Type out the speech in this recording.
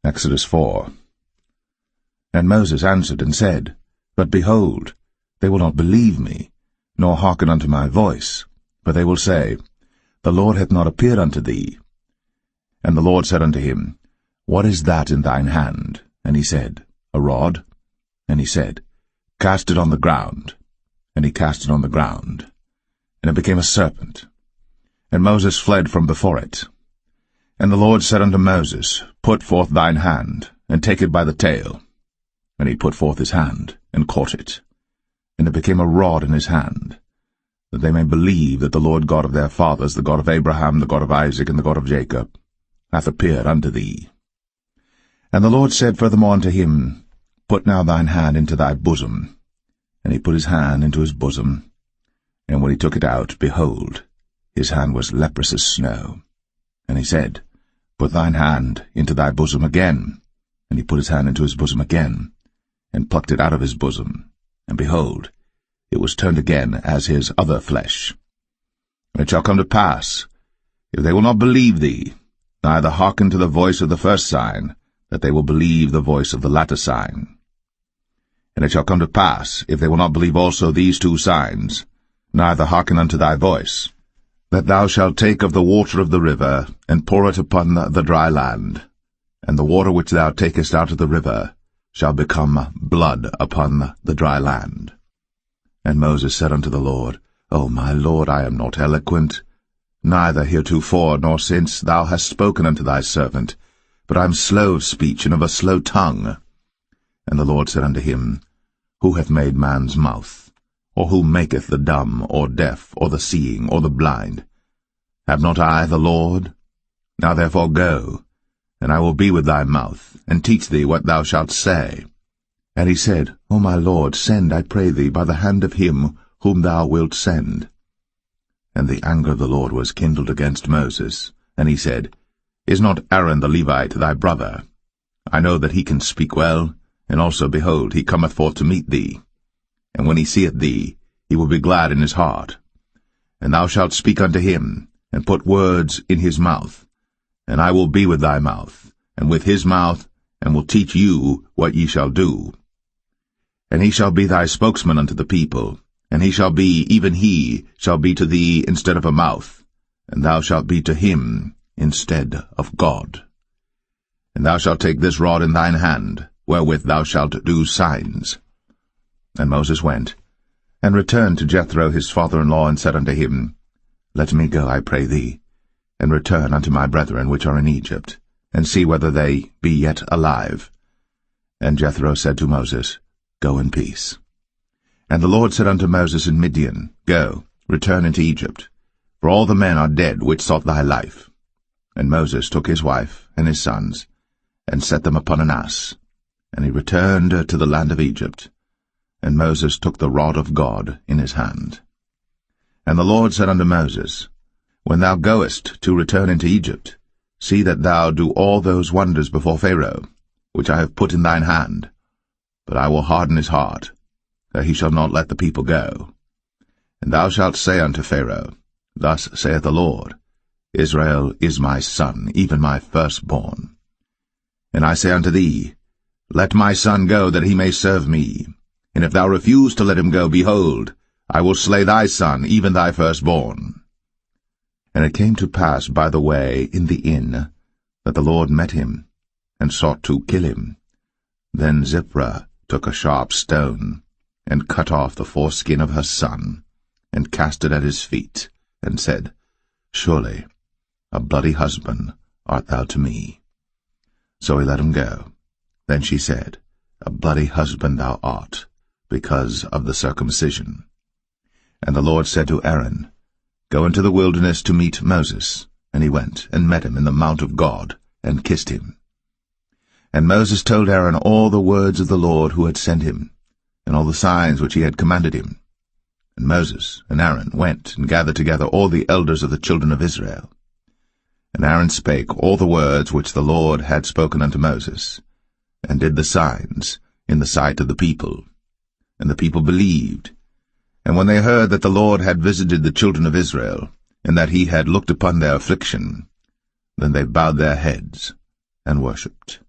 Exodus 4. And Moses answered and said, But behold, they will not believe me, nor hearken unto my voice, for they will say, The Lord hath not appeared unto thee. And the Lord said unto him, What is that in thine hand? And he said, A rod. And he said, Cast it on the ground. And he cast it on the ground, and it became a serpent. And Moses fled from before it. And the Lord said unto Moses, Put forth thine hand, and take it by the tail. And he put forth his hand, and caught it. And it became a rod in his hand, that they may believe that the Lord God of their fathers, the God of Abraham, the God of Isaac, and the God of Jacob, hath appeared unto thee. And the Lord said furthermore unto him, Put now thine hand into thy bosom. And he put his hand into his bosom, and when he took it out, behold, his hand was leprous as snow. And he said, Put thine hand into thy bosom again. And he put his hand into his bosom again, and plucked it out of his bosom. And behold, it was turned again as his other flesh. And it shall come to pass, if they will not believe thee, neither hearken to the voice of the first sign, that they will believe the voice of the latter sign. And it shall come to pass, if they will not believe also these two signs, neither hearken unto thy voice, that thou shalt take of the water of the river, and pour it upon the dry land, and the water which thou takest out of the river shall become blood upon the dry land. And Moses said unto the Lord, O my Lord, I am not eloquent, neither heretofore nor since thou hast spoken unto thy servant, but I am slow of speech and of a slow tongue. And the Lord said unto him, Who hath made man's mouth? Or who maketh the dumb, or deaf, or the seeing, or the blind? Have not I the Lord? Now therefore go, and I will be with thy mouth, and teach thee what thou shalt say. And he said, O my Lord, send, I pray thee, by the hand of him whom thou wilt send. And the anger of the Lord was kindled against Moses, and he said, Is not Aaron the Levite thy brother? I know that he can speak well, and also, behold, he cometh forth to meet thee. And when he seeth thee, he will be glad in his heart. And thou shalt speak unto him, and put words in his mouth. And I will be with thy mouth, and with his mouth, and will teach you what ye shall do. And he shall be thy spokesman unto the people, and he shall be, even he, shall be to thee instead of a mouth, and thou shalt be to him instead of God. And thou shalt take this rod in thine hand, wherewith thou shalt do signs. And Moses went, and returned to Jethro his father-in-law, and said unto him, Let me go, I pray thee, and return unto my brethren which are in Egypt, and see whether they be yet alive. And Jethro said to Moses, Go in peace. And the Lord said unto Moses in Midian, Go, return into Egypt, for all the men are dead which sought thy life. And Moses took his wife and his sons, and set them upon an ass, and he returned to the land of Egypt. And Moses took the rod of God in his hand. And the Lord said unto Moses, When thou goest to return into Egypt, see that thou do all those wonders before Pharaoh, which I have put in thine hand. But I will harden his heart, that he shall not let the people go. And thou shalt say unto Pharaoh, Thus saith the Lord, Israel is my son, even my firstborn. And I say unto thee, Let my son go, that he may serve me. And if thou refuse to let him go, behold, I will slay thy son, even thy firstborn. And it came to pass by the way in the inn, that the Lord met him, and sought to kill him. Then Zipporah took a sharp stone, and cut off the foreskin of her son, and cast it at his feet, and said, Surely a bloody husband art thou to me. So he let him go. Then she said, A bloody husband thou art, because of the circumcision. And the Lord said to Aaron, Go into the wilderness to meet Moses. And he went, and met him in the mount of God, and kissed him. And Moses told Aaron all the words of the Lord who had sent him, and all the signs which he had commanded him. And Moses and Aaron went and gathered together all the elders of the children of Israel. And Aaron spake all the words which the Lord had spoken unto Moses, and did the signs in the sight of the people. And the people believed. And when they heard that the Lord had visited the children of Israel, and that he had looked upon their affliction, then they bowed their heads and worshipped.